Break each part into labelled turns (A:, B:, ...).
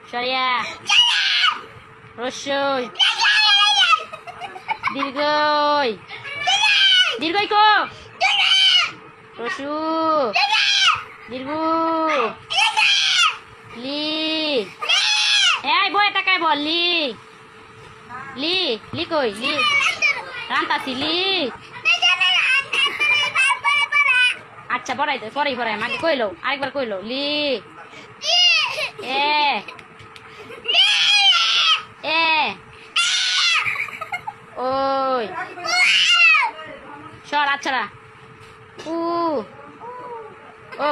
A: সরিয়া রস্যই দীর্ঘই দীর্ঘই কো রসু দীর্ঘ লি এই বই টাকায় বল লি লি লি কই লি রান্তাছি লি আচ্ছা পড়াই তো পরেই পড়াই আমাকে কইলো আরেকবার কইলো লি এ এ ওই সর আচ্ছা উ ও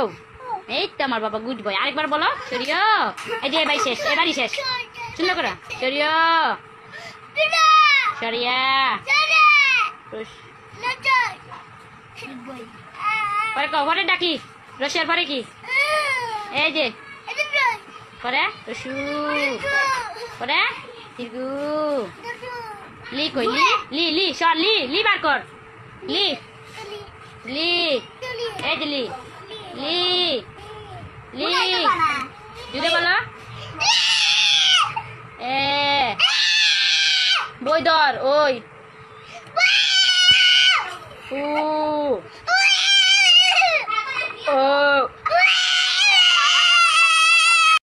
A: এই তো আমার বাবা গুড বয় আরেকবার বলো সরিয়া এই যে এবারই শেষ এবারই শেষ সুন্দর করে সরিয়া সরিয়া পরে পরে ডাকি রসিয়ার পরে কি এই যে পরে রসু পরে দীর্ঘ লি কই লি লি লি সর লি লি বার কর লি লি এই যে লি লি লি জুড়ে বলো এ বই ধর ওই